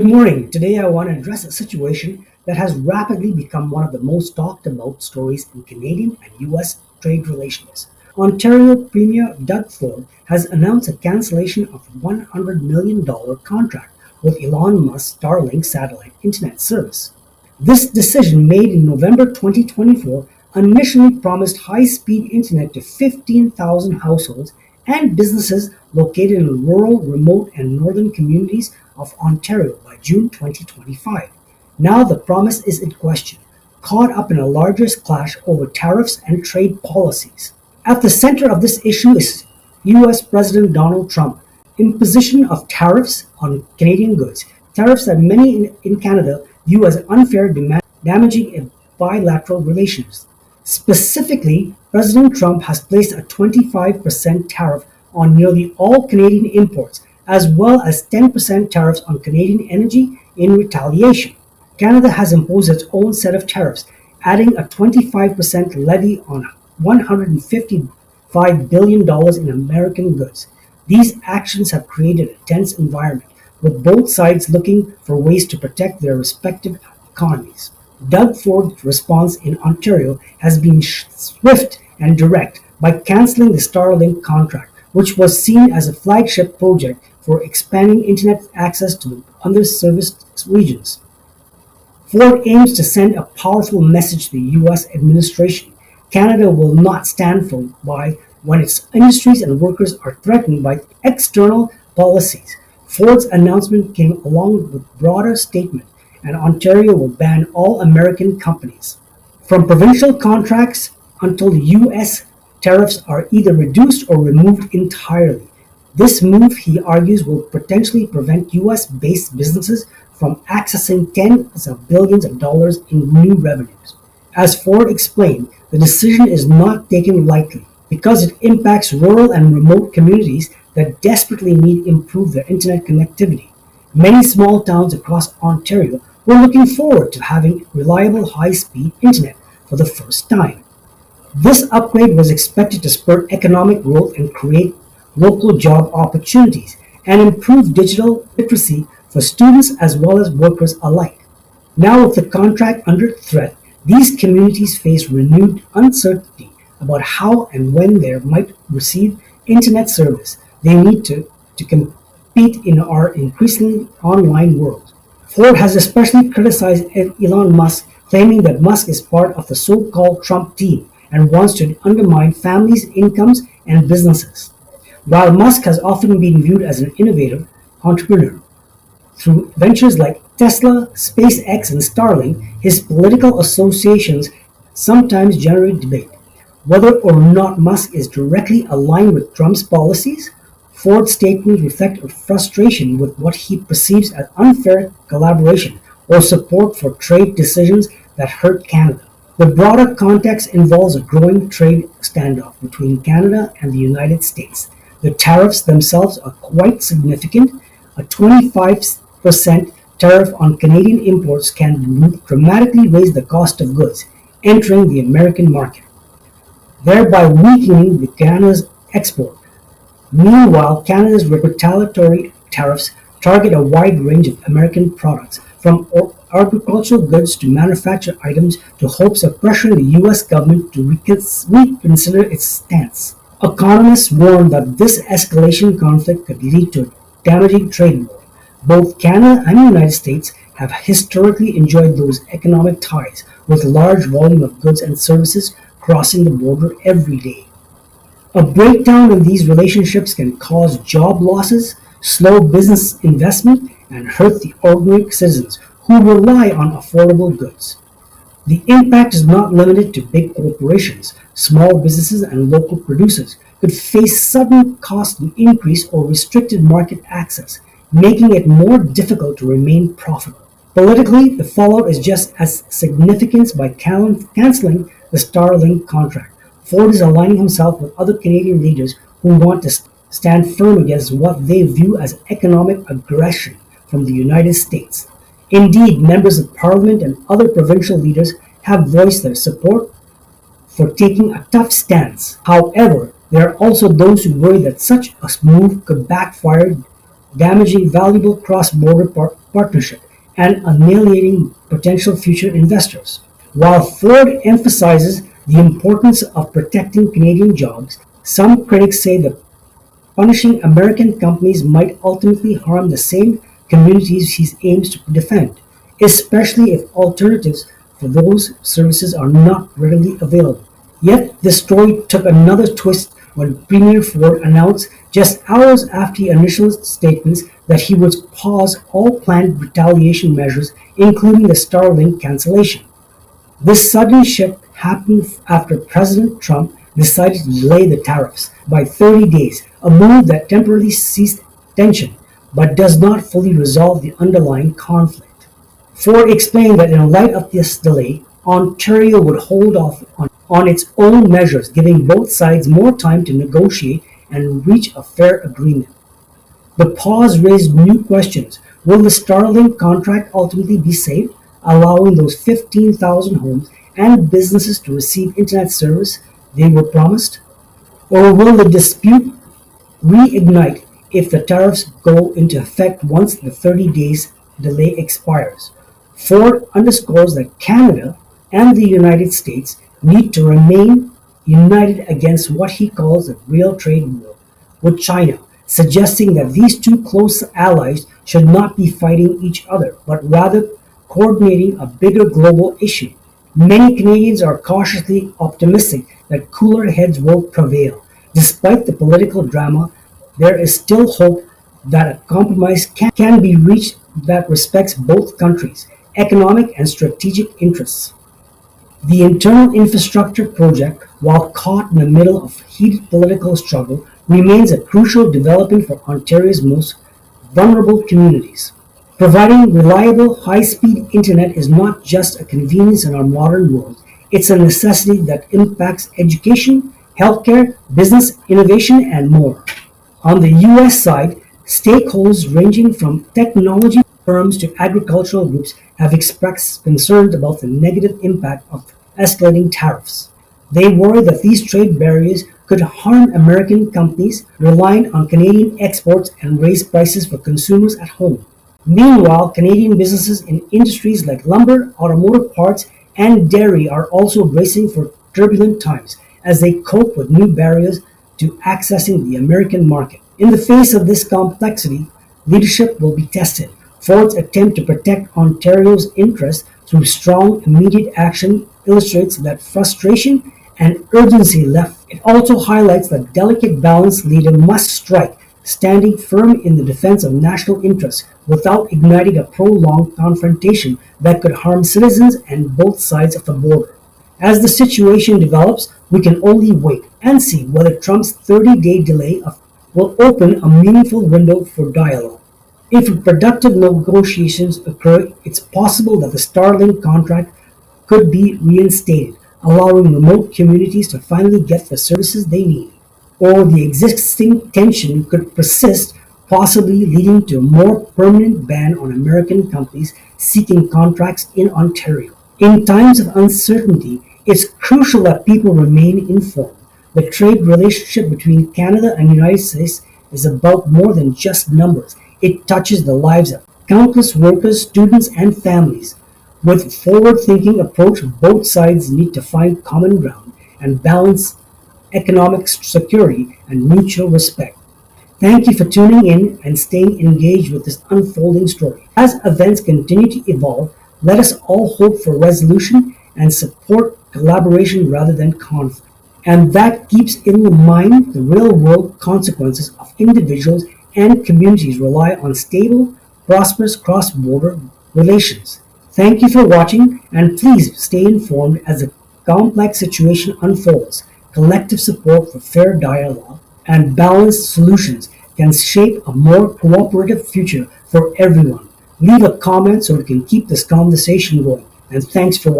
Good morning. Today I want to address a situation that has rapidly become one of the most talked about stories in Canadian and US trade relations. Ontario Premier Doug Ford has announced a cancellation of a $100 million contract with Elon Musk's Starlink satellite internet service. This decision, made in November 2024, initially promised high-speed internet to 15,000 households and businesses located in rural, remote, and northern communities of Ontario by June 2025. Now the promise is in question, caught up in a larger clash over tariffs and trade policies. At the center of this issue is US President Donald Trump imposition of tariffs on Canadian goods, tariffs that many in Canada view as unfair, damaging bilateral relations. Specifically, President Trump has placed a 25% tariff on nearly all Canadian imports, as well as 10% tariffs on Canadian energy in retaliation. Canada has imposed its own set of tariffs, adding a 25% levy on $155 billion in American goods. These actions have created a tense environment, with both sides looking for ways to protect their respective economies. Doug Ford's response in Ontario has been swift and direct by cancelling the Starlink contract, which was seen as a flagship project for expanding internet access to the underserviced regions. Ford aims to send a powerful message to the US administration. Canada will not stand by when its industries and workers are threatened by external policies. Ford's announcement came along with a broader statement, and Ontario will ban all American companies. From provincial contracts until the US tariffs are either reduced or removed entirely. This move, he argues, will potentially prevent US-based businesses from accessing tens of billions of dollars in new revenues. As Ford explained, the decision is not taken lightly because it impacts rural and remote communities that desperately need improved their internet connectivity. Many small towns across Ontario were looking forward to having reliable high-speed internet for the first time. This upgrade was expected to spur economic growth and create local job opportunities and improve digital literacy for students as well as workers alike. Now, with the contract under threat, these communities face renewed uncertainty about how and when they might receive internet service they need to compete in our increasingly online world. Ford has especially criticized Elon Musk, claiming that Musk is part of the so-called TrumpTeam and wants to undermine families' incomes and businesses. While Musk has often been viewed as an innovative entrepreneur through ventures like Tesla, SpaceX, and Starlink, his political associations sometimes generate debate. Whether or not Musk is directly aligned with Trump's policies, Ford's statements reflect a frustration with what he perceives as unfair collaboration or support for trade decisions that hurt Canada. The broader context involves a growing trade standoff between Canada and the United States. The tariffs themselves are quite significant. A 25% tariff on Canadian imports can dramatically raise the cost of goods entering the American market, thereby weakening Canada's export. Meanwhile, Canada's retaliatory tariffs target a wide range of American products, from agricultural goods to manufactured items, to hopes of pressuring the US government to reconsider its stance. Economists warn that this escalation conflict could lead to a damaging trade war. Both Canada and the United States have historically enjoyed those economic ties, with large volume of goods and services crossing the border every day. A breakdown in these relationships can cause job losses, slow business investment, and hurt the ordinary citizens who rely on affordable goods. The impact is not limited to big corporations. Small businesses and local producers could face sudden cost increase or restricted market access, making it more difficult to remain profitable. Politically, the fallout is just as significant by canceling the Starlink contract. Ford is aligning himself with other Canadian leaders who want to stand firm against what they view as economic aggression from the United States. Indeed, members of Parliament and other provincial leaders have voiced their support for taking a tough stance. However, there are also those who worry that such a move could backfire damaging valuable cross-border partnership and annihilating potential future investors. While Ford emphasizes the importance of protecting Canadian jobs, some critics say that punishing American companies might ultimately harm the same communities he aims to defend, especially if alternatives for those services are not readily available. Yet the story took another twist when Premier Ford announced just hours after the initial statements that he would pause all planned retaliation measures, including the Starlink cancellation. This sudden shift happened after President Trump decided to delay the tariffs by 30 days, a move that temporarily ceased tension but does not fully resolve the underlying conflict. Ford explained that in light of this delay, Ontario would hold off on its own measures, giving both sides more time to negotiate and reach a fair agreement. The pause raised new questions. Will the Starlink contract ultimately be saved, allowing those 15,000 homes and businesses to receive internet service they were promised? Or will the dispute reignite if the tariffs go into effect once the 30 days delay expires? Ford underscores that Canada and the United States need to remain united against what he calls a real trade war with China, suggesting that these two close allies should not be fighting each other, but rather coordinating a bigger global issue. Many Canadians are cautiously optimistic that cooler heads will prevail. Despite the political drama, there is still hope that a compromise can be reached that respects both countries' economic and strategic interests. The internal infrastructure project, while caught in the middle of heated political struggle, remains a crucial development for Ontario's most vulnerable communities. Providing reliable, high-speed internet is not just a convenience in our modern world, it's a necessity that impacts education, healthcare, business innovation, and more. On the US side, stakeholders ranging from technology firms to agricultural groups have expressed concerns about the negative impact of escalating tariffs. They worry that these trade barriers could harm American companies relying on Canadian exports and raise prices for consumers at home. Meanwhile, Canadian businesses in industries like lumber, automotive parts, and dairy are also bracing for turbulent times as they cope with new barriers to accessing the American market. In the face of this complexity, leadership will be tested. Ford's attempt to protect Ontario's interests through strong, immediate action illustrates that frustration and urgency left. It also highlights the delicate balance leader must strike, standing firm in the defense of national interests without igniting a prolonged confrontation that could harm citizens and both sides of the border. As the situation develops, we can only wait and see whether Trump's 30-day delay will open a meaningful window for dialogue. If productive negotiations occur, it's possible that the Starlink contract could be reinstated, allowing remote communities to finally get the services they need. Or the existing tension could persist, possibly leading to a more permanent ban on American companies seeking contracts in Ontario. In times of uncertainty, it's crucial that people remain informed. The trade relationship between Canada and the United States is about more than just numbers. It touches the lives of countless workers, students, and families. With a forward-thinking approach, both sides need to find common ground and balance economic security and mutual respect. Thank you for tuning in and staying engaged with this unfolding story. As events continue to evolve, let us all hope for resolution and support collaboration rather than conflict. And that keeps in mind the real-world consequences of individuals and communities rely on stable, prosperous cross-border relations. Thank you for watching, and please stay informed as the complex situation unfolds. Collective support for fair dialogue and balanced solutions can shape a more cooperative future for everyone. Leave a comment so we can keep this conversation going. And thanks for watching.